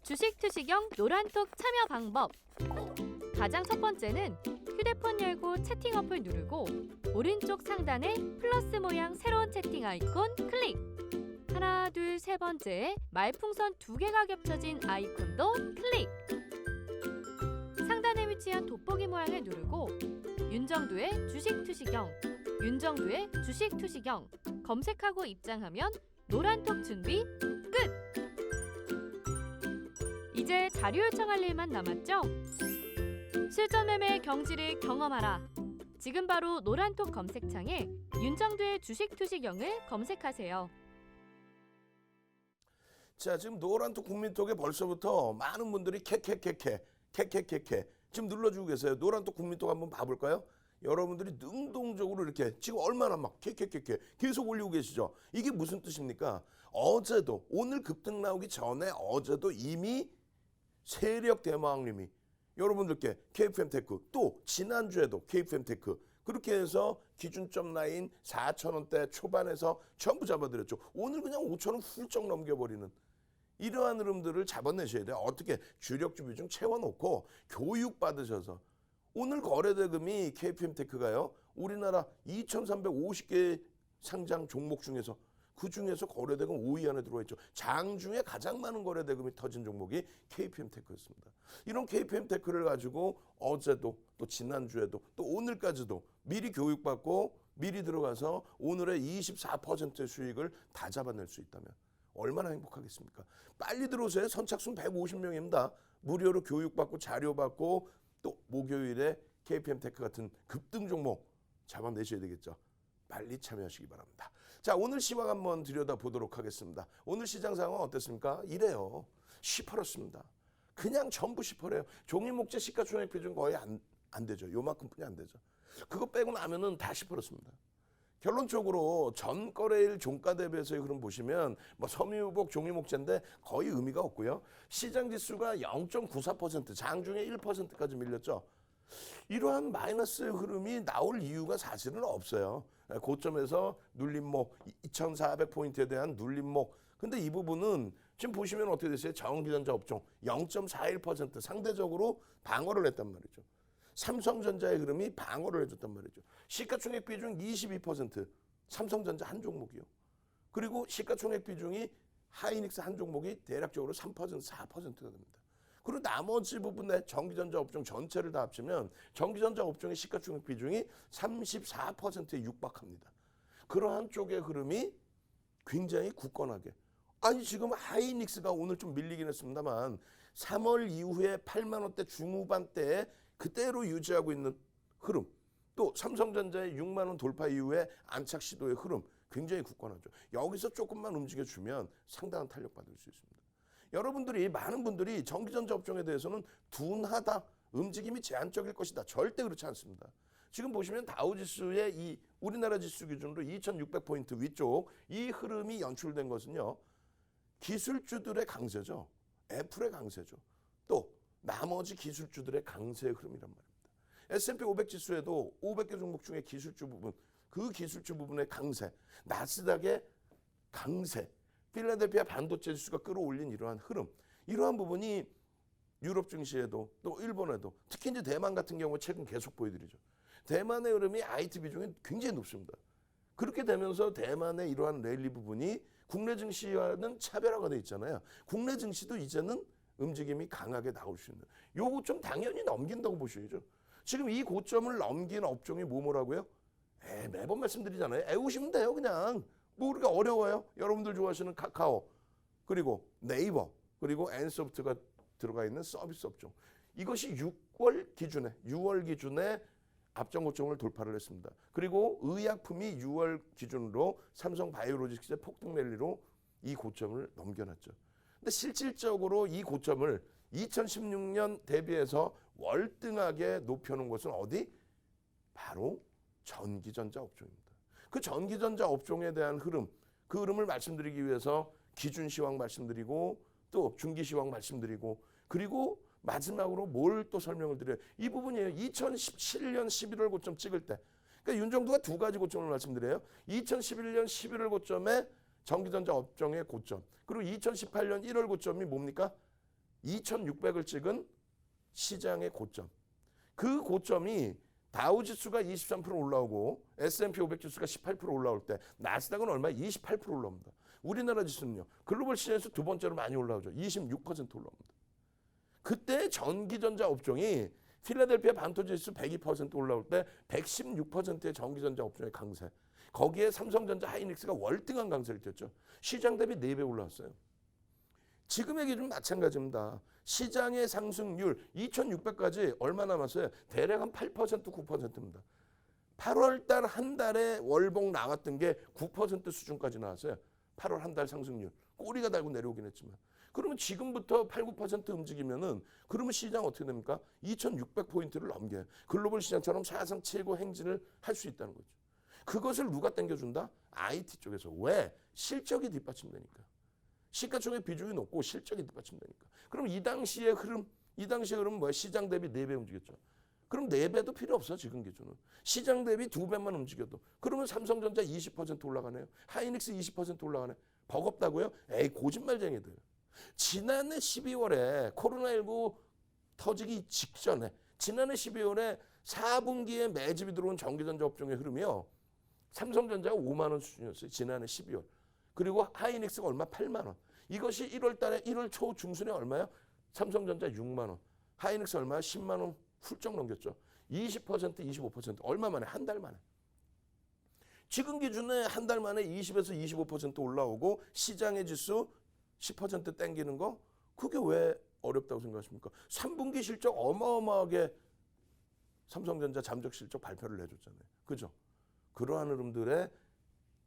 주식 투시경 노란톡 참여 방법. 가장 첫 번째는 휴대폰 열고 채팅 어플 누르고 오른쪽 상단에 플러스 모양 새로운 채팅 아이콘 클릭. 하나, 둘, 세 번째에 말풍선 2개가 겹쳐진 아이콘도 클릭. 상단에 위치한 돋보기 모양을 누르고 윤정두의 주식 투시경, 윤정두의 주식 투시경 검색하고 입장하면 노란톡 준비 끝! 이제 자료 요청할 일만 남았죠? 실전 매매 경지를 경험하라. 지금 바로 노란톡 검색창에 윤정두의 주식 투시경을 검색하세요. 자, 지금 노란톡 국민톡에 벌써부터 많은 분들이 캐캐캐캐 지금 눌러주고 계세요. 노란톡 국민톡 한번 봐볼까요? 여러분들이 능동적으로 이렇게 지금 얼마나 막 캐캐캐캐 계속 올리고 계시죠? 이게 무슨 뜻입니까? 어제도 오늘 급등 나오기 전에 어제도 이미 세력 대마왕님이 여러분들께 KFM테크 또 지난주에도 KFM테크 그렇게 해서 기준점 라인 4,000원대 초반에서 전부 잡아드렸죠. 오늘 그냥 5,000원 훌쩍 넘겨버리는 이러한 흐름들을 잡아내셔야 돼요. 어떻게 주력주 비중 채워놓고 교육받으셔서 오늘 거래대금이 KFM테크가요. 우리나라 2,350개 상장 종목 중에서 그 중에서 거래대금 5위 안에 들어와 있죠. 장중에 가장 많은 거래대금이 터진 종목이 KFM테크였습니다. 이런 KFM테크를 가지고 어제도 또 지난주에도 또 오늘까지도 미리 교육받고 미리 들어가서 오늘의 24%의 수익을 다 잡아낼 수 있다면 얼마나 행복하겠습니까? 빨리 들어오세요. 선착순 150명입니다. 무료로 교육받고 자료받고 또 목요일에 KFM테크 같은 급등 종목 잡아내셔야 되겠죠. 빨리 참여하시기 바랍니다. 자, 오늘 시황 한번 들여다보도록 하겠습니다. 오늘 시장 상황 어땠습니까? 이래요. 시퍼렇습니다. 그냥 전부 시퍼래요. 종이목재 시가총액 비중 거의 안 되죠. 요만큼뿐이 안 되죠. 그거 빼고 나면은 다 시퍼렇습니다. 결론적으로 전 거래일 종가 대비해서의 흐름 보시면 뭐 섬유유복 종이목재인데 거의 의미가 없고요. 시장 지수가 0.94% 장중에 1%까지 밀렸죠. 이러한 마이너스의 흐름이 나올 이유가 사실은 없어요. 고점에서 눌림목 2400포인트에 대한 눌림목. 근데 이 부분은 지금 보시면 어떻게 됐어요? 전기전자 업종 0.41% 상대적으로 방어를 했단 말이죠. 삼성전자의 흐름이 방어를 해줬단 말이죠. 시가총액 비중 22% 삼성전자 한 종목이요. 그리고 시가총액 비중이 하이닉스 한 종목이 대략적으로 3% 4%가 됩니다. 그리고 나머지 부분의 전기전자 업종 전체를 다 합치면 전기전자 업종의 시가총액 비중이 34%에 육박합니다. 그러한 쪽의 흐름이 굉장히 굳건하게 아니 지금 하이닉스가 오늘 좀 밀리긴 했습니다만 3월 이후에 8만 원대 중후반대에 그대로 유지하고 있는 흐름 또 삼성전자의 6만 원 돌파 이후에 안착 시도의 흐름 굉장히 굳건하죠. 여기서 조금만 움직여주면 상당한 탄력받을 수 있습니다. 여러분들이 많은 분들이 전기전자 업종에 대해서는 둔하다, 움직임이 제한적일 것이다. 절대 그렇지 않습니다. 지금 보시면 다우지수의 이 우리나라 지수 기준으로 2600포인트 위쪽 이 흐름이 연출된 것은요. 기술주들의 강세죠. 애플의 강세죠. 또 나머지 기술주들의 강세의 흐름이란 말입니다. S&P 500 지수에도 500개 종목 중에 기술주 부분, 그 기술주 부분의 강세, 나스닥의 강세, 필라델피아 반도체 지수가 끌어올린 이러한 흐름, 이러한 부분이 유럽 증시에도 또 일본에도 특히 이제 대만 같은 경우 최근 계속 보여드리죠. 대만의 흐름이 IT 비중이 굉장히 높습니다. 그렇게 되면서 대만의 이러한 랠리 부분이 국내 증시와는 차별화가 돼 있잖아요. 국내 증시도 이제는 움직임이 강하게 나올 수 있는. 요거 좀 당연히 넘긴다고 보셔야죠. 지금 이 고점을 넘긴 업종이 뭐라고요? 매번 말씀드리잖아요. 애우시면 돼요, 그냥. 뭐 우리가 어려워요. 여러분들 좋아하시는 카카오, 그리고 네이버, 그리고 엔소프트가 들어가 있는 서비스 업종. 이것이 6월 기준에 앞전 고점을 돌파를 했습니다. 그리고 의약품이 6월 기준으로 삼성 바이오로직스의 폭등 랠리로 이 고점을 넘겨놨죠. 근데 실질적으로 이 고점을 2016년 대비해서 월등하게 높여놓은 것은 어디? 바로 전기전자 업종입니다. 그 전기전자 업종에 대한 흐름, 그 흐름을 말씀드리기 위해서 기준시황 말씀드리고 또 중기시황 말씀드리고 그리고 마지막으로 뭘 또 설명을 드려요. 이 부분이에요. 2017년 11월 고점 찍을 때. 그러니까 윤정두가 두 가지 고점을 말씀드려요. 2011년 11월 고점에 전기전자 업종의 고점. 그리고 2018년 1월 고점이 뭡니까? 2600을 찍은 시장의 고점. 그 고점이 다우지수가 23% 올라오고 S&P 500 지수가 18% 올라올 때 나스닥은 얼마? 28% 올라옵니다. 우리나라 지수는요. 글로벌 시장에서 두 번째로 많이 올라오죠. 26% 올라옵니다. 그때 전기전자 업종이 필라델피아 반도체지수 102% 올라올 때 116%의 전기전자 업종의 강세. 거기에 삼성전자 하이닉스가 월등한 강세를 띄었죠. 시장 대비 4배 올라왔어요. 지금의 기준 마찬가지입니다. 시장의 상승률 2600까지 얼마 남았어요? 대략 한 8%, 9%입니다. 8월 달 한 달에 월봉 나왔던 게 9% 수준까지 나왔어요. 8월 한 달 상승률. 꼬리가 달고 내려오긴 했지만. 그러면 지금부터 8, 9% 움직이면은 그러면 시장 어떻게 됩니까? 2600포인트를 넘겨요. 글로벌 시장처럼 사상 최고 행진을 할 수 있다는 거죠. 그것을 누가 땡겨준다? IT 쪽에서. 왜? 실적이 뒷받침되니까. 시가총액 비중이 높고 실적이 뒷받침되니까. 그럼 이 당시의 흐름 뭐야? 시장 대비 4배 움직였죠. 그럼 4배도 필요 없어 지금 기준은. 시장 대비 2배만 움직여도. 그러면 삼성전자 20% 올라가네요. 하이닉스 20% 올라가네. 버겁다고요? 에이 거짓말쟁이들. 지난해 12월에 코로나19 터지기 직전에 지난해 12월에 4분기에 매집이 들어온 전기전자 업종의 흐름이요. 삼성전자가 5만 원 수준이었어요. 지난해 12월. 그리고 하이닉스가 얼마? 8만 원. 이것이 1월 달에 1월 초 중순에 얼마야? 삼성전자 6만 원. 하이닉스 얼마야? 10만 원 훌쩍 넘겼죠. 20%, 25% 얼마 만에? 한 달 만에. 지금 기준에 한 달 만에 20에서 25% 올라오고 시장의 지수 10% 땡기는 거 그게 왜 어렵다고 생각하십니까? 3분기 실적 어마어마하게 삼성전자 잠적 실적 발표를 내줬잖아요. 그죠? 그러한 흐름들의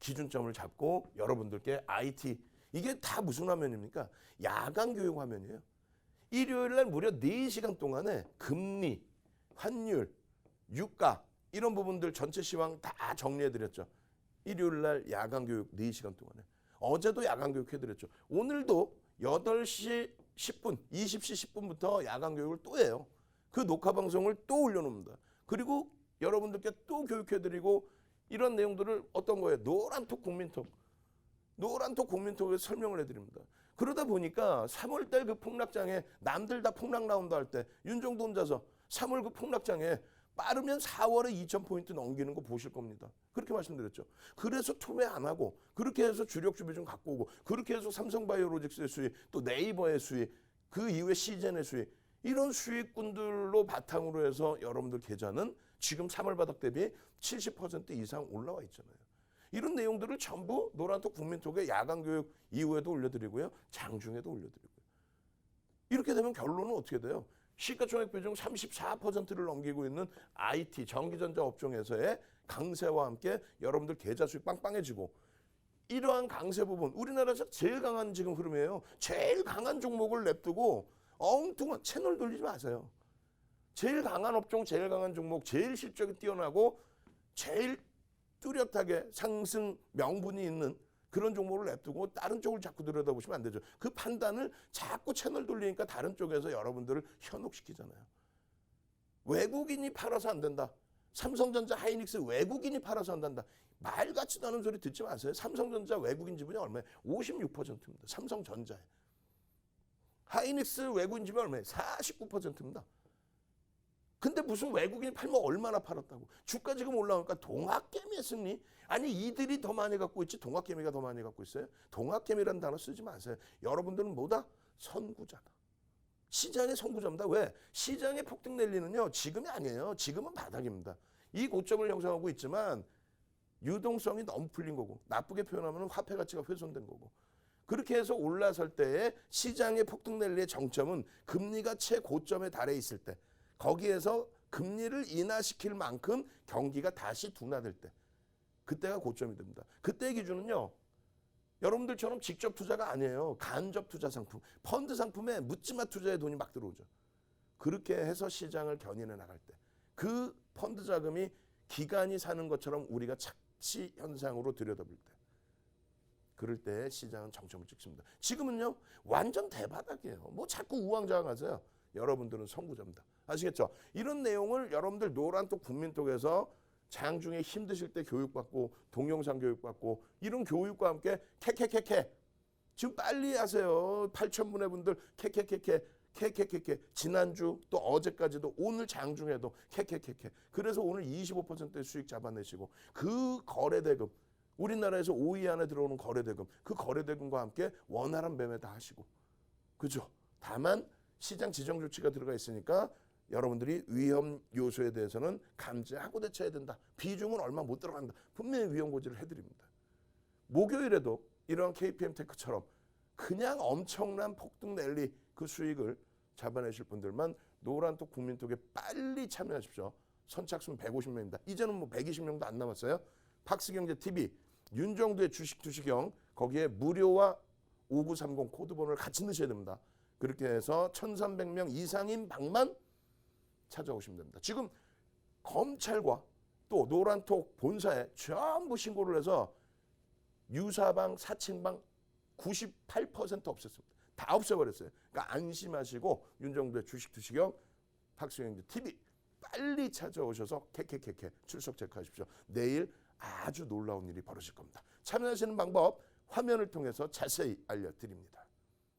기준점을 잡고 여러분들께 IT 이게 다 무슨 화면입니까? 야간 교육 화면이에요. 일요일 날 무려 4시간 동안에 금리, 환율, 유가 이런 부분들 전체 시황 다 정리해드렸죠. 일요일 날 야간 교육 4시간 동안에. 어제도 야간 교육 해드렸죠. 오늘도 8시 10분, 20시 10분부터 야간 교육을 또 해요. 그 녹화 방송을 또 올려놓습니다. 그리고 여러분들께 또 교육해드리고 이런 내용들을 어떤 거예요? 노란톡 국민톡. 노란톡 국민톡에서 설명을 해드립니다. 그러다 보니까 3월달 그 폭락장에 남들 다 폭락 나온다 할 때 윤종도 혼자서 3월 그 폭락장에 빠르면 4월에 2,000포인트 넘기는 거 보실 겁니다. 그렇게 말씀드렸죠. 그래서 투매 안 하고 그렇게 해서 주력 주비 좀 갖고 오고 그렇게 해서 삼성바이오로직스의 수익 또 네이버의 수익 그 이후에 시젠의 수익 이런 수익군들로 바탕으로 해서 여러분들 계좌는 지금 3월 바닥 대비 70% 이상 올라와 있잖아요. 이런 내용들을 전부 노란톡 국민톡에 야간 교육 이후에도 올려드리고요. 장중에도 올려드리고요. 이렇게 되면 결론은 어떻게 돼요? 시가총액 비중 34%를 넘기고 있는 IT, 전기전자 업종에서의 강세와 함께 여러분들 계좌 수익 빵빵해지고 이러한 강세 부분, 우리나라에서 제일 강한 지금 흐름이에요. 제일 강한 종목을 냅두고 엉뚱한 채널 돌리지 마세요. 제일 강한 업종, 제일 강한 종목, 제일 실적이 뛰어나고 제일 뚜렷하게 상승 명분이 있는 그런 종목을 냅두고 다른 쪽을 자꾸 들여다보시면 안 되죠. 그 판단을 자꾸 채널 돌리니까 다른 쪽에서 여러분들을 현혹시키잖아요. 외국인이 팔아서 안 된다. 삼성전자 하이닉스 외국인이 팔아서 안 된다. 말 같지도 않은 소리 듣지 마세요. 삼성전자 외국인 지분이 얼마예요? 56%입니다. 삼성전자에. 하이닉스 외국인 지분이 얼마예요? 49%입니다. 근데 무슨 외국인이 팔면 얼마나 팔았다고. 주가 지금 올라오니까 동학개미의 승리. 아니 이들이 더 많이 갖고 있지 동학개미가 더 많이 갖고 있어요. 동학개미라는 단어 쓰지 마세요. 여러분들은 뭐다? 선구자다. 시장의 선구자입니다. 왜? 시장의 폭등 랠리는요. 지금이 아니에요. 지금은 바닥입니다. 이 고점을 형성하고 있지만 유동성이 너무 풀린 거고 나쁘게 표현하면 화폐 가치가 훼손된 거고 그렇게 해서 올라설 때의 시장의 폭등 랠리의 정점은 금리가 최고점에 달해 있을 때 거기에서 금리를 인하시킬 만큼 경기가 다시 둔화될 때 그때가 고점이 됩니다. 그때의 기준은요. 여러분들처럼 직접 투자가 아니에요. 간접 투자 상품, 펀드 상품에 묻지마 투자에 돈이 막 들어오죠. 그렇게 해서 시장을 견인해 나갈 때 그 펀드 자금이 기간이 사는 것처럼 우리가 착시 현상으로 들여다볼 때 그럴 때 시장은 정점을 찍습니다. 지금은요. 완전 대바닥이에요. 뭐 자꾸 우왕좌왕하세요. 여러분들은 선구자입니다. 아시겠죠? 이런 내용을 여러분들 노란톡 국민톡에서 장중에 힘드실 때 교육받고 동영상 교육받고 이런 교육과 함께 캐캐캐캐 지금 빨리 하세요. 8,000분의 분들 캐캐캐캐 캐캐캐캐 지난주 또 어제까지도 오늘 장중에도 캐캐캐캐 그래서 오늘 25%의 수익 잡아내시고 그 거래대금 우리나라에서 5위 안에 들어오는 거래대금 그 거래대금과 함께 원활한 매매 다 하시고 그죠? 다만 시장 지정 조치가 들어가 있으니까 여러분들이 위험 요소에 대해서는 감지하고 대처해야 된다. 비중은 얼마 못 들어간다. 분명히 위험 고지를 해드립니다. 목요일에도 이런 KPM테크처럼 그냥 엄청난 폭등 랠리 그 수익을 잡아내실 분들만 노란톡 국민톡에 빨리 참여하십시오. 선착순 150명입니다. 이제는 뭐 120명도 안 남았어요. 박스경제TV 윤정두의 주식투시경 거기에 무료와 5930 코드번호를 같이 넣으셔야 됩니다. 그렇게 해서 1300명 이상인 방만 찾아오시면 됩니다. 지금 검찰과 또 노란톡 본사에 전부 신고를 해서 유사방, 사칭방 98% 없앴습니다. 다 없애버렸어요. 그러니까 안심하시고 윤정두의 주식투시경 박수영TV 빨리 찾아오셔서 캐캐캐캐 출석 체크하십시오. 내일 아주 놀라운 일이 벌어질 겁니다. 참여하시는 방법 화면을 통해서 자세히 알려드립니다.